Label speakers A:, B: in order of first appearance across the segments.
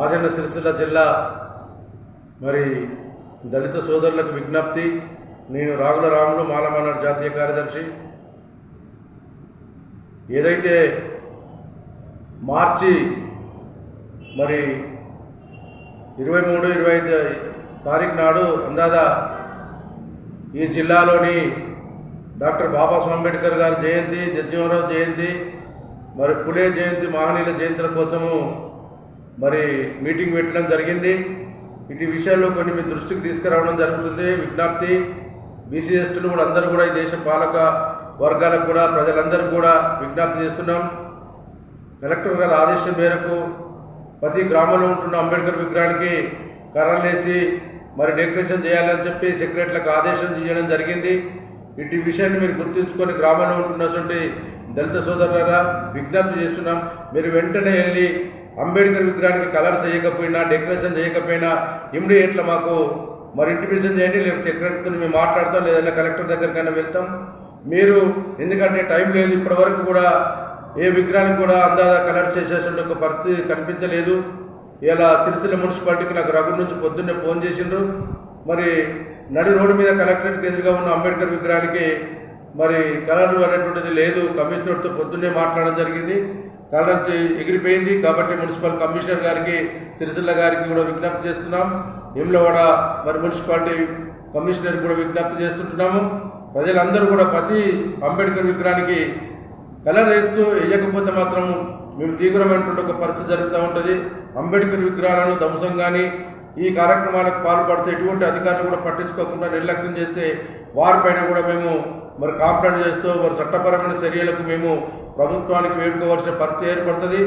A: రాజన్న సిరిసిల్ల జిల్లా మరి దళిత సోదరులకు విజ్ఞప్తి. నేను రాగుల రాములు మాలమన్నాడు జాతీయ కార్యదర్శి. ఏదైతే మార్చి మరి 23, 25 తారీఖు నాడు అందాదా ఈ జిల్లాలోని డాక్టర్ బాబాసాహెబ్ అంబేద్కర్ గారి జయంతి, జగ్జీవనరావు జయంతి, మరి పులే జయంతి, మహనీయుల జయంతుల కోసము మరి మీటింగ్ పెట్టడం జరిగింది. ఇటు విషయాల్లో కొన్ని మీ దృష్టికి తీసుకురావడం జరుగుతుంది. విజ్ఞప్తి బీసీ ఎస్టీలు కూడా అందరూ కూడా ఈ దేశ పాలక వర్గాలకు కూడా ప్రజలందరూ కూడా విజ్ఞప్తి చేస్తున్నాం. కలెక్టర్ గారి ఆదేశం మేరకు ప్రతి గ్రామంలో ఉంటున్న అంబేద్కర్ విగ్రహానికి కర్రలేసి మరి డెకరేషన్ చేయాలని చెప్పి సెక్రటరీలకు ఆదేశం చేయడం జరిగింది. ఇటు విషయాన్ని మీరు గుర్తుంచుకొని గ్రామంలో ఉంటున్నటువంటి దళిత సోదరులారా విజ్ఞప్తి చేస్తున్నాం. మీరు వెంటనే వెళ్ళి అంబేద్కర్ విగ్రహానికి కలర్స్ చేయకపోయినా, డెకరేషన్ చేయకపోయినా ఇమ్మీడియట్గా మాకు మరి ఇంటిమేషన్ చేయండి. లేకపోతే సెక్రటరీతో మేము మాట్లాడతాం, లేదంటే కలెక్టర్ దగ్గరికైనా వెళ్తాం. మీరు ఎందుకంటే టైం లేదు, ఇప్పటి వరకు కూడా ఏ విగ్రహానికి కూడా అందాదా కలర్స్ చేసేటువంటి ఒక పరిస్థితి కనిపించలేదు. ఇలా సిరిసిల్ల మున్సిపాలిటీకి నాకు రఘు నుంచి పొద్దున్నే ఫోన్ చేసిండ్రు. మరి నడి రోడ్డు మీద కలెక్టరేట్కి ఎదురుగా ఉన్న అంబేద్కర్ విగ్రహానికి మరి కలర్ అనేటువంటిది లేదు. కమిషనర్తో పొద్దున్నే మాట్లాడడం జరిగింది. కలర్ ఎగిరిపోయింది. కాబట్టి మున్సిపల్ కమిషనర్ గారికి, సిరిసిల్ల గారికి కూడా విజ్ఞప్తి చేస్తున్నాం. వేములవాడ మరి మున్సిపాలిటీ కమిషనర్ కూడా విజ్ఞప్తి చేస్తుంటున్నాము. ప్రజలందరూ కూడా ప్రతి అంబేద్కర్ విగ్రహానికి కలర్ వేయకపోతే మాత్రం మేము తీవ్రమైనటువంటి ఒక పరిస్థితి జరుగుతూ ఉంటుంది. అంబేద్కర్ విగ్రహాలను ధ్వంసం కానీ ఈ కార్యక్రమాలకు పాల్పడితే ఎటువంటి అధికారులు కూడా పట్టించుకోకుండా నిర్లక్ష్యం చేస్తే వారిపైన కూడా మేము మరి కంప్లైంట్ చేస్తూ మరి చట్టపరమైన చర్యలకు మేము ప్రభుత్వానికి వేడుకోవాల్సిన పరిస్థితి ఏర్పడుతుంది.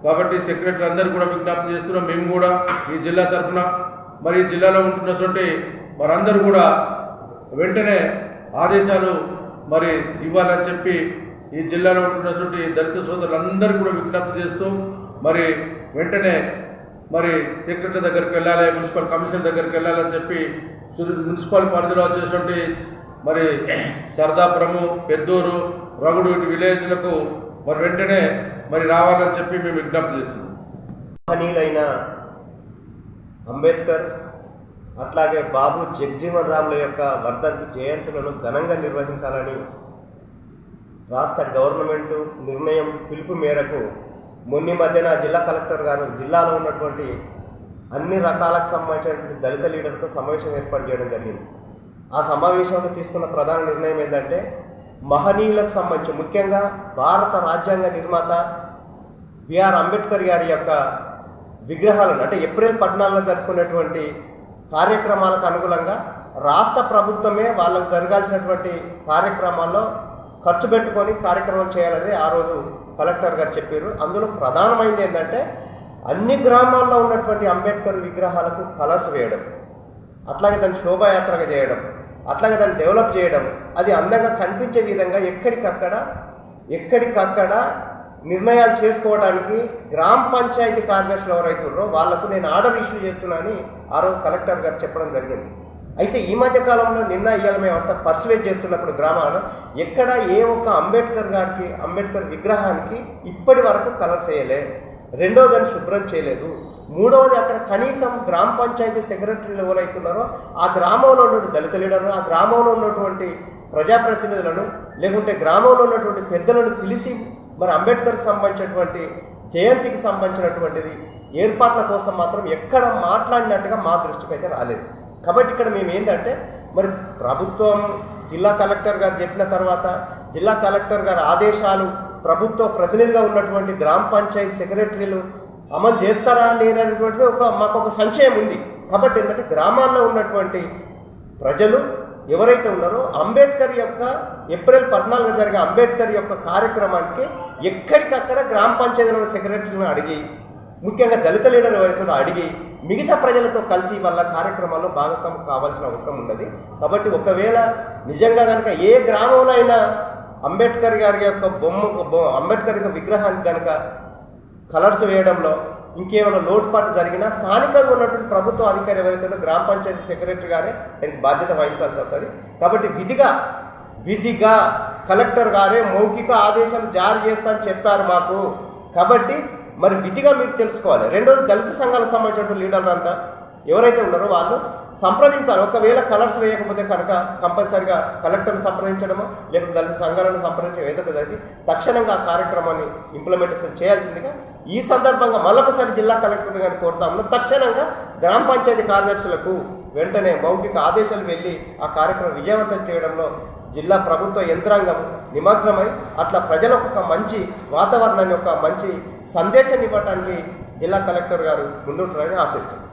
A: కాబట్టి సెక్రటరీ అందరూ కూడా విజ్ఞప్తి చేస్తున్నాం. మేము కూడా ఈ జిల్లా తరఫున మరి ఈ జిల్లాలో ఉంటున్నటువంటి వారందరూ కూడా వెంటనే ఆదేశాలు మరి ఇవ్వాలని చెప్పి ఈ జిల్లాలో ఉంటున్నటువంటి దళిత సోదరులందరూ కూడా విజ్ఞప్తి చేస్తూ మరి వెంటనే మరి సెక్రటరీ దగ్గరికి వెళ్ళాలి, మున్సిపల్ కమిషనర్ దగ్గరికి వెళ్ళాలని చెప్పి మున్సిపల్ పరిధిలో వచ్చేటువంటి మరి సర్దాపురము, పెద్దూరు, రగుడు ఇటు విలేజ్లకు మరి వెంటనే మరి రావాలని చెప్పి మేము విజ్ఞప్తి చేస్తున్నాం.
B: మహనీయులైన అంబేద్కర్ అట్లాగే బాబు జగ్జీవన్ రాముల యొక్క వర్ధంతి జయంతులను ఘనంగా నిర్వహించాలని రాష్ట్ర గవర్నమెంటు నిర్ణయం పిలుపు మేరకు మొన్న మధ్యన జిల్లా కలెక్టర్ గారు జిల్లాలో ఉన్నటువంటి అన్ని రకాలకు సంబంధించినటువంటి దళిత లీడర్తో సమావేశం ఏర్పాటు చేయడం జరిగింది. ఆ సమావేశంలో తీసుకున్న ప్రధాన నిర్ణయం ఏంటంటే మహనీయులకు సంబంధించి ముఖ్యంగా భారత రాజ్యాంగ నిర్మాత బిఆర్ అంబేద్కర్ గారి యొక్క విగ్రహాలను అంటే ఏప్రిల్ 14 జరుపుకునేటువంటి కార్యక్రమాలకు అనుగుణంగా రాష్ట్ర ప్రభుత్వమే వాళ్ళకు జరగాల్సినటువంటి కార్యక్రమాల్లో ఖర్చు పెట్టుకొని కార్యక్రమాలు చేయాలనేది ఆ రోజు కలెక్టర్ గారు చెప్పారు. అందులో ప్రధానమైనది ఏంటంటే అన్ని గ్రామాల్లో ఉన్నటువంటి అంబేద్కర్ విగ్రహాలకు కలర్స్ వేయడం, అట్లాగే దాన్ని శోభాయాత్రగా చేయడం, అట్లాగే దాన్ని డెవలప్ చేయడం, అది అందంగా కనిపించే విధంగా ఎక్కడికక్కడ నిర్ణయాలు చేసుకోవడానికి గ్రామ పంచాయతీ కార్యదర్శులు ఎవరైతున్నారో వాళ్లకు నేను ఆర్డర్ ఇష్యూ చేస్తున్నానని ఆ రోజు కలెక్టర్ గారు చెప్పడం జరిగింది. అయితే ఈ మధ్య కాలంలో నిన్న ఇవాళ మేమంతా పర్సువేట్ చేస్తున్నప్పుడు గ్రామాల్లో ఎక్కడ ఏ ఒక్క అంబేద్కర్ విగ్రహానికి ఇప్పటి వరకు కలర్స్ వేయలే, రెండోదాన్ని శుభ్రం చేయలేదు, మూడవది అక్కడ కనీసం గ్రామ పంచాయతీ సెక్రటరీలు ఎవరైతున్నారో ఆ గ్రామంలో ఉన్నటువంటి దళిత లీడర్లు, ఆ గ్రామంలో ఉన్నటువంటి ప్రజాప్రతినిధులను లేకుంటే గ్రామంలో ఉన్నటువంటి పెద్దలను పిలిచి మరి అంబేద్కర్కి సంబంధించినటువంటి జయంతికి సంబంధించినటువంటిది ఏర్పాట్ల కోసం మాత్రం ఎక్కడ మాట్లాడినట్టుగా మా దృష్టికి అయితే రాలేదు. కాబట్టి ఇక్కడ మేము ఏంటంటే మరి ప్రభుత్వం జిల్లా కలెక్టర్ గారు చెప్పిన తర్వాత జిల్లా కలెక్టర్ గారి ఆదేశాలు ప్రభుత్వ ప్రతినిధిగా ఉన్నటువంటి గ్రామ పంచాయతీ సెక్రటరీలు అమలు చేస్తారా లేనటువంటిది మాకు ఒక సంశయం ఉంది. కాబట్టి ఏంటంటే గ్రామాల్లో ఉన్నటువంటి ప్రజలు ఎవరైతే ఉన్నారో అంబేద్కర్ యొక్క ఏప్రిల్ 14 జరిగే అంబేద్కర్ యొక్క కార్యక్రమానికి ఎక్కడికక్కడ గ్రామ పంచాయతీల సెక్రటరీలను అడిగి ముఖ్యంగా దళిత లీడర్ ఎవరైతే అడిగి మిగతా ప్రజలతో కలిసి వాళ్ళ కార్యక్రమాల్లో భాగస్వామ్యం కావాల్సిన అవసరం ఉన్నది. కాబట్టి ఒకవేళ నిజంగా కనుక ఏ గ్రామంలో అయినా అంబేద్కర్ గారి యొక్క అంబేద్కర్ యొక్క విగ్రహానికి కనుక కలర్స్ వేయడంలో ఇంకేమైనా లోటుపాటు జరిగినా స్థానికంగా ఉన్నటువంటి ప్రభుత్వ అధికారి ఎవరైతే గ్రామ పంచాయతీ సెక్రటరీ గారే దానికి బాధ్యత వహించాల్సి వస్తుంది. కాబట్టి విధిగా కలెక్టర్ గారే మౌఖిక ఆదేశాలు జారీ చేస్తా అని చెప్పారు మాకు. కాబట్టి మరి విధిగా మీరు తెలుసుకోవాలి. రెండోది దళిత సంఘాలకు సంబంధించిన లీడర్లు అంతా ఎవరైతే ఉన్నారో వాళ్ళు సంప్రదించాలి. ఒకవేళ కలర్స్ వేయకపోతే కనుక కంపల్సరిగా కలెక్టర్ని సంప్రదించడమో లేకపోతే దళిత సంఘాలను సంప్రదించడం ఏదో జరిగి తక్షణంగా ఆ కార్యక్రమాన్ని ఇంప్లిమెంటేషన్ చేయాల్సిందిగా ఈ సందర్భంగా మరొకసారి జిల్లా కలెక్టర్ గారిని కోరుతాము. తక్షణంగా గ్రామ పంచాయతీ కార్యదర్శులకు వెంటనే మౌఖిక ఆదేశాలు వెళ్ళి ఆ కార్యక్రమం విజయవంతం చేయడంలో జిల్లా ప్రభుత్వ యంత్రాంగం నిమగ్నమై అట్లా ప్రజలకు ఒక మంచి వాతావరణాన్ని, ఒక మంచి సందేశాన్ని ఇవ్వడానికి జిల్లా కలెక్టర్ గారు ముందుంటారని ఆశిస్తున్నాం.